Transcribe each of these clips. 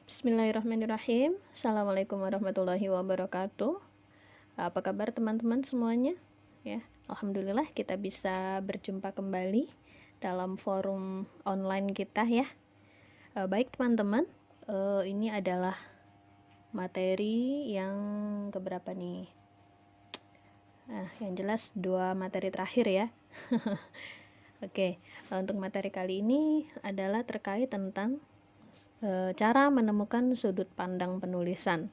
Bismillahirrahmanirrahim. Assalamualaikum warahmatullahi wabarakatuh. Apa kabar teman-teman semuanya? Ya, alhamdulillah kita bisa berjumpa kembali dalam forum online kita ya. Baik teman-teman, ini adalah materi yang keberapa nih? Yang jelas 2 materi terakhir ya. Oke, untuk materi kali ini adalah terkait tentang cara menemukan sudut pandang penulisan.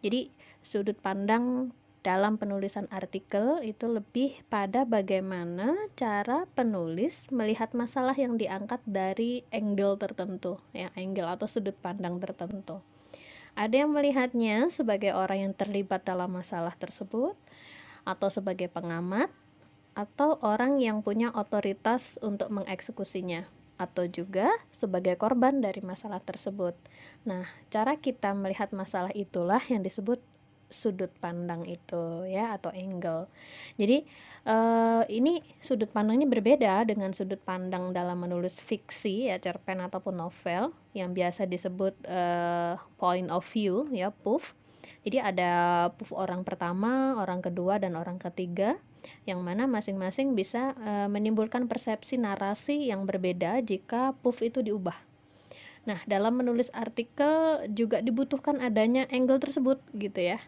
Jadi sudut pandang dalam penulisan artikel itu lebih pada bagaimana cara penulis melihat masalah yang diangkat dari angle tertentu, ya, angle atau sudut pandang tertentu. Ada yang melihatnya sebagai orang yang terlibat dalam masalah tersebut, atau sebagai pengamat, atau orang yang punya otoritas untuk mengeksekusinya, atau juga sebagai korban dari masalah tersebut. Nah, cara kita melihat masalah itulah yang disebut sudut pandang itu ya, atau angle. Jadi ini sudut pandangnya berbeda dengan sudut pandang dalam menulis fiksi ya, cerpen ataupun novel yang biasa disebut point of view ya, POV. Jadi ada POV orang pertama, orang kedua, dan orang ketiga, yang mana masing-masing bisa menimbulkan persepsi narasi yang berbeda jika POV itu diubah. Nah, dalam menulis artikel juga dibutuhkan adanya angle tersebut gitu ya.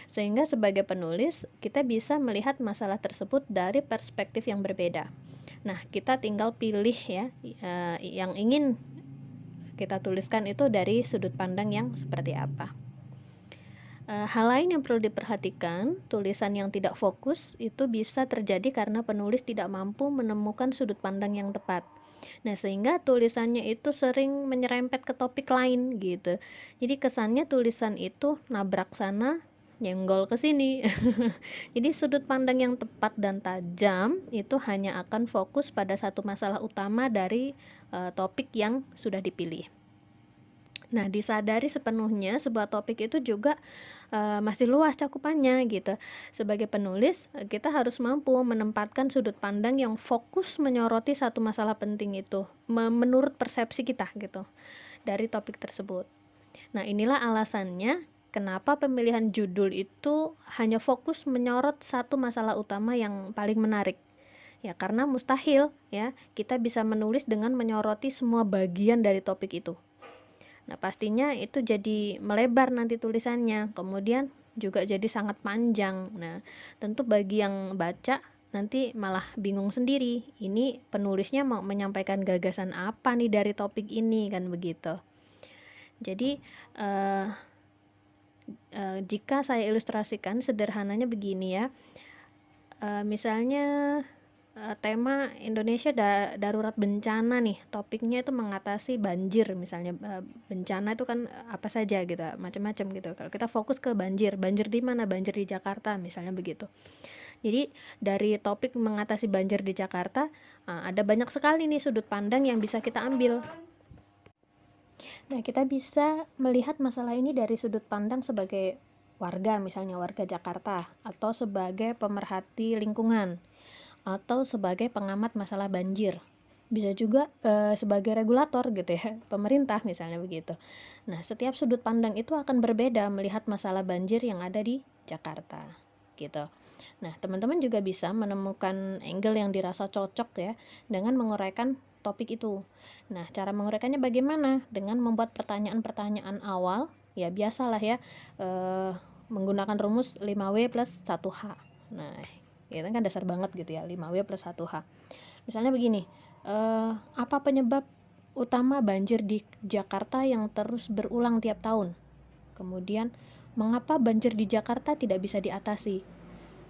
Sehingga sebagai penulis kita bisa melihat masalah tersebut dari perspektif yang berbeda. Nah, kita tinggal pilih ya yang ingin kita tuliskan itu dari sudut pandang yang seperti apa. Hal lain yang perlu diperhatikan, tulisan yang tidak fokus itu bisa terjadi karena penulis tidak mampu menemukan sudut pandang yang tepat. Nah, sehingga tulisannya itu sering menyerempet ke topik lain gitu. Jadi kesannya tulisan itu nabrak sana, nyenggol ke sini. Jadi sudut pandang yang tepat dan tajam itu hanya akan fokus pada satu masalah utama dari topik yang sudah dipilih. Nah, disadari sepenuhnya sebuah topik itu juga masih luas cakupannya gitu. Sebagai penulis, kita harus mampu menempatkan sudut pandang yang fokus menyoroti satu masalah penting itu, menurut persepsi kita gitu, dari topik tersebut. Nah, inilah alasannya kenapa pemilihan judul itu hanya fokus menyorot satu masalah utama yang paling menarik. Ya, karena mustahil ya kita bisa menulis dengan menyoroti semua bagian dari topik itu. Nah, pastinya itu jadi melebar nanti tulisannya, kemudian juga jadi sangat panjang. Nah, tentu bagi yang baca nanti malah bingung sendiri, ini penulisnya mau menyampaikan gagasan apa nih dari topik ini, kan begitu. Jadi jika saya ilustrasikan sederhananya begini ya, misalnya tema Indonesia darurat bencana nih, topiknya itu mengatasi banjir misalnya. Bencana itu kan apa saja gitu, macam-macam gitu. Kalau kita fokus ke banjir di mana? Banjir di Jakarta misalnya begitu. Jadi dari topik mengatasi banjir di Jakarta, ada banyak sekali nih sudut pandang yang bisa kita ambil. Nah, kita bisa melihat masalah ini dari sudut pandang sebagai warga, misalnya warga Jakarta, atau sebagai pemerhati lingkungan, atau sebagai pengamat masalah banjir. Bisa juga sebagai regulator gitu ya, pemerintah misalnya begitu. Nah, setiap sudut pandang itu akan berbeda melihat masalah banjir yang ada di Jakarta gitu. Nah, teman-teman juga bisa menemukan angle yang dirasa cocok ya dengan menguraikan topik itu. Nah, cara menguraikannya bagaimana? Dengan membuat pertanyaan-pertanyaan awal, ya biasalah ya, menggunakan rumus 5W plus 1H. Nah, itu kan dasar banget gitu ya, 5W plus 1H. Misalnya begini, apa penyebab utama banjir di Jakarta yang terus berulang tiap tahun? Kemudian, mengapa banjir di Jakarta tidak bisa diatasi?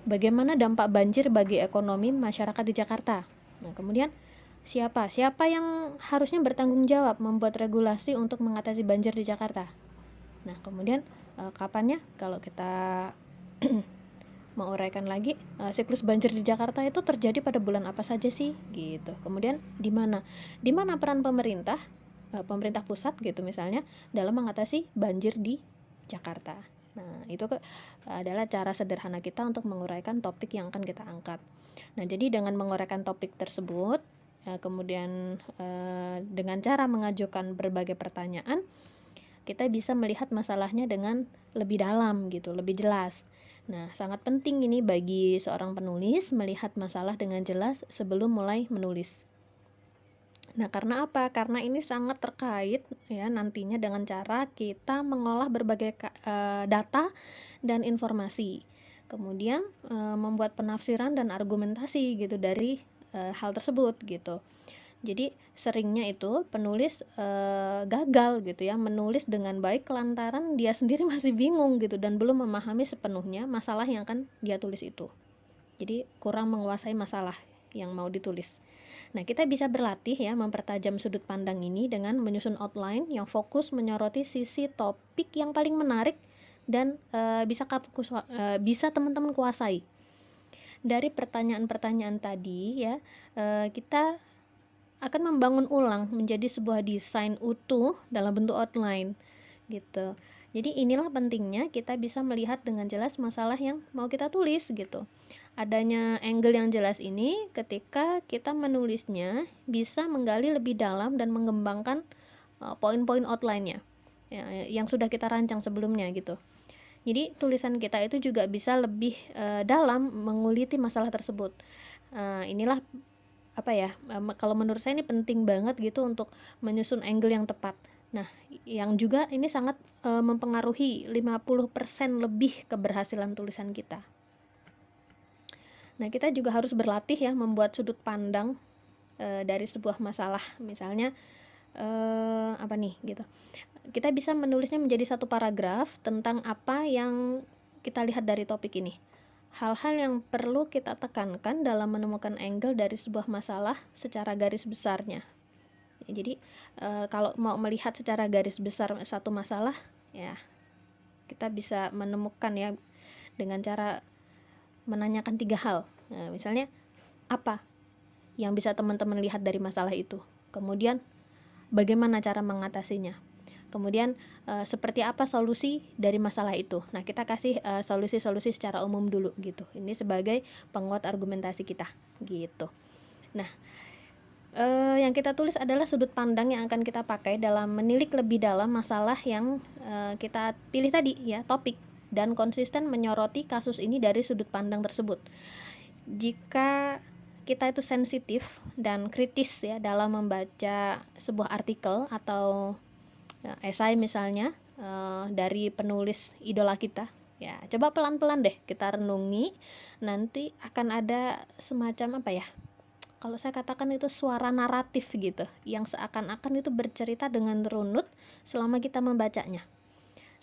Bagaimana dampak banjir bagi ekonomi masyarakat di Jakarta? Nah, kemudian siapa yang harusnya bertanggung jawab membuat regulasi untuk mengatasi banjir di Jakarta? Nah, kemudian kapannya kalau kita menguraikan lagi, siklus banjir di Jakarta itu terjadi pada bulan apa saja sih gitu. Kemudian di mana peran pemerintah pusat gitu misalnya dalam mengatasi banjir di Jakarta. Nah, itu adalah cara sederhana kita untuk menguraikan topik yang akan kita angkat. Nah, jadi dengan menguraikan topik tersebut, kemudian dengan cara mengajukan berbagai pertanyaan, kita bisa melihat masalahnya dengan lebih dalam gitu, lebih jelas. Nah, sangat penting ini bagi seorang penulis melihat masalah dengan jelas sebelum mulai menulis. Nah, karena apa? Karena ini sangat terkait ya nantinya dengan cara kita mengolah berbagai data dan informasi. Kemudian membuat penafsiran dan argumentasi gitu dari hal tersebut gitu. Jadi seringnya itu penulis gagal gitu ya menulis dengan baik lantaran dia sendiri masih bingung gitu dan belum memahami sepenuhnya masalah yang akan dia tulis itu. Jadi kurang menguasai masalah yang mau ditulis. Nah, kita bisa berlatih ya mempertajam sudut pandang ini dengan menyusun outline yang fokus menyoroti sisi topik yang paling menarik dan bisa teman-teman kuasai. Dari pertanyaan-pertanyaan tadi ya, kita akan membangun ulang menjadi sebuah desain utuh dalam bentuk outline gitu. Jadi inilah pentingnya kita bisa melihat dengan jelas masalah yang mau kita tulis gitu. Adanya angle yang jelas ini ketika kita menulisnya bisa menggali lebih dalam dan mengembangkan poin-poin outline-nya ya, yang sudah kita rancang sebelumnya gitu. Jadi tulisan kita itu juga bisa lebih dalam menguliti masalah tersebut. Inilah apa ya, kalau menurut saya ini penting banget gitu untuk menyusun angle yang tepat. Nah, yang juga ini sangat mempengaruhi 50% lebih keberhasilan tulisan kita. Nah, kita juga harus berlatih ya membuat sudut pandang dari sebuah masalah. Misalnya apa nih gitu. Kita bisa menulisnya menjadi satu paragraf tentang apa yang kita lihat dari topik ini. Hal-hal yang perlu kita tekankan dalam menemukan angle dari sebuah masalah secara garis besarnya. Jadi kalau mau melihat secara garis besar satu masalah, ya kita bisa menemukan ya dengan cara menanyakan 3 hal. Nah, misalnya apa yang bisa teman-teman lihat dari masalah itu? Kemudian bagaimana cara mengatasinya? Kemudian seperti apa solusi dari masalah itu. Nah, kita kasih solusi-solusi secara umum dulu gitu. Ini sebagai penguat argumentasi kita gitu. Nah, yang kita tulis adalah sudut pandang yang akan kita pakai dalam menilik lebih dalam masalah yang kita pilih tadi ya, topik, dan konsisten menyoroti kasus ini dari sudut pandang tersebut. Jika kita itu sensitif dan kritis ya dalam membaca sebuah artikel atau esai misalnya dari penulis idola kita, ya coba pelan-pelan deh kita renungi, nanti akan ada semacam apa ya, kalau saya katakan itu suara naratif gitu yang seakan-akan itu bercerita dengan runut selama kita membacanya.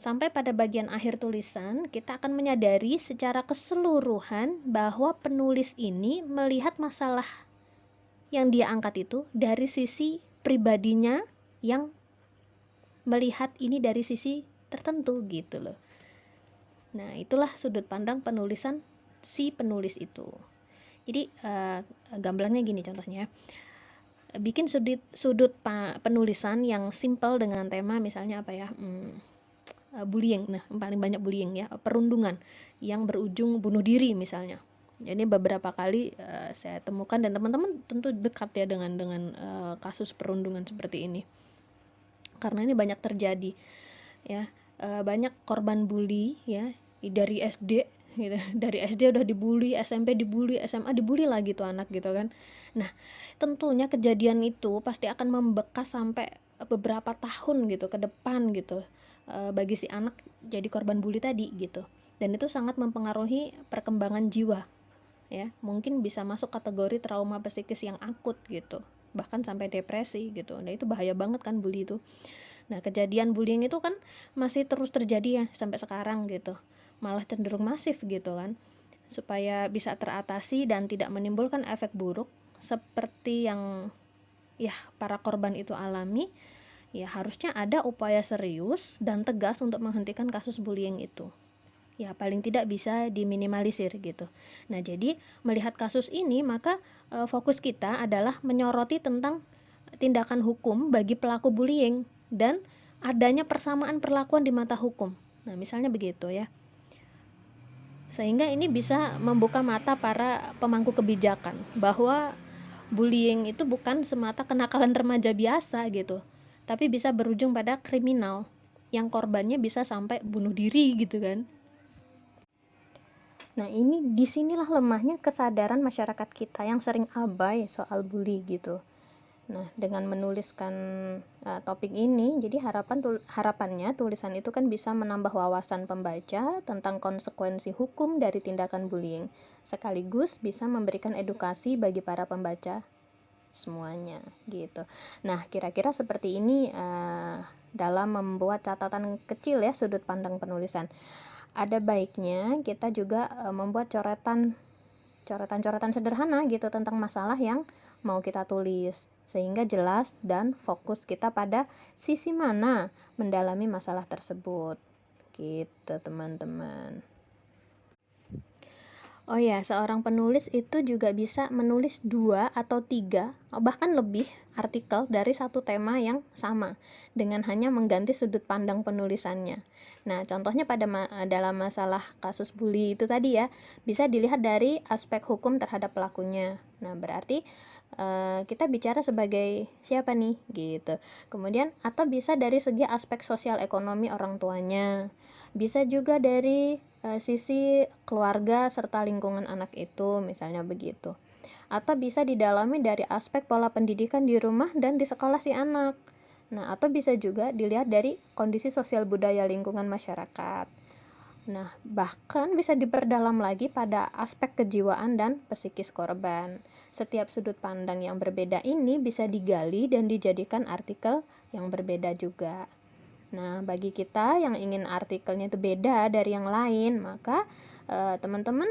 Sampai pada bagian akhir tulisan, kita akan menyadari secara keseluruhan bahwa penulis ini melihat masalah yang dia angkat itu dari sisi pribadinya yang melihat ini dari sisi tertentu gitu loh. Nah, itulah sudut pandang penulisan si penulis itu. Jadi gamblangnya gini contohnya. Bikin sudut penulisan yang simple dengan tema misalnya apa ya? Bullying. Nah, paling banyak bullying ya, perundungan yang berujung bunuh diri misalnya. Jadi beberapa kali saya temukan dan teman-teman tentu dekat ya dengan kasus perundungan seperti ini. Karena ini banyak terjadi ya, banyak korban bully ya dari SD gitu. Dari SD udah dibully, SMP dibully, SMA dibully lagi tuh anak gitu kan. Nah, tentunya kejadian itu pasti akan membekas sampai beberapa tahun gitu ke depan gitu bagi si anak jadi korban bully tadi gitu. Dan itu sangat mempengaruhi perkembangan jiwa ya, mungkin bisa masuk kategori trauma psikis yang akut gitu, bahkan sampai depresi gitu. Nah, itu bahaya banget kan bully itu. Nah, kejadian bullying itu kan masih terus terjadi ya sampai sekarang gitu, malah cenderung masif gitu kan. Supaya bisa teratasi dan tidak menimbulkan efek buruk seperti yang ya para korban itu alami, ya harusnya ada upaya serius dan tegas untuk menghentikan kasus bullying itu. Ya paling tidak bisa diminimalisir gitu. Nah, jadi melihat kasus ini maka fokus kita adalah menyoroti tentang tindakan hukum bagi pelaku bullying dan adanya persamaan perlakuan di mata hukum. Nah, misalnya begitu ya. Sehingga ini bisa membuka mata para pemangku kebijakan bahwa bullying itu bukan semata kenakalan remaja biasa gitu, tapi bisa berujung pada kriminal yang korbannya bisa sampai bunuh diri gitu kan. Nah, disinilah lemahnya kesadaran masyarakat kita yang sering abai soal bully gitu. Nah, dengan menuliskan topik ini, jadi harapannya tulisan itu kan bisa menambah wawasan pembaca tentang konsekuensi hukum dari tindakan bullying, sekaligus bisa memberikan edukasi bagi para pembaca semuanya gitu. Nah, kira-kira seperti ini dalam membuat catatan kecil ya sudut pandang penulisan. Ada baiknya kita juga membuat coretan-coretan sederhana gitu tentang masalah yang mau kita tulis, sehingga jelas dan fokus kita pada sisi mana mendalami masalah tersebut gitu teman-teman. Oh ya, seorang penulis itu juga bisa menulis 2 atau 3, bahkan lebih artikel dari satu tema yang sama, dengan hanya mengganti sudut pandang penulisannya. Nah, contohnya dalam masalah kasus bully itu tadi ya, bisa dilihat dari aspek hukum terhadap pelakunya. Nah, berarti kita bicara sebagai siapa nih, gitu. Kemudian, atau bisa dari segi aspek sosial ekonomi orang tuanya. Bisa juga dari sisi keluarga serta lingkungan anak itu, misalnya begitu. Atau bisa didalami dari aspek pola pendidikan di rumah dan di sekolah si anak. Nah, atau bisa juga dilihat dari kondisi sosial budaya lingkungan masyarakat. Nah, bahkan bisa diperdalam lagi pada aspek kejiwaan dan psikis korban. Setiap sudut pandang yang berbeda ini bisa digali dan dijadikan artikel yang berbeda juga. Nah, bagi kita yang ingin artikelnya itu beda dari yang lain, maka teman-teman,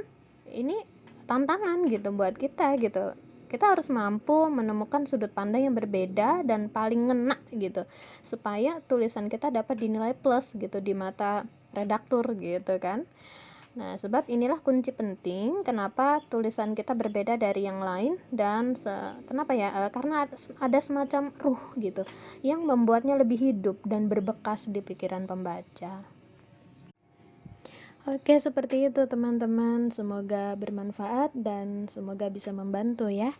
ini tantangan gitu buat kita gitu. Kita harus mampu menemukan sudut pandang yang berbeda dan paling ngena gitu, supaya tulisan kita dapat dinilai plus gitu di mata redaktur gitu kan. Nah, sebab inilah kunci penting kenapa tulisan kita berbeda dari yang lain dan kenapa ya? Karena ada semacam ruh gitu yang membuatnya lebih hidup dan berbekas di pikiran pembaca. Oke, seperti itu teman-teman. Semoga bermanfaat dan semoga bisa membantu ya.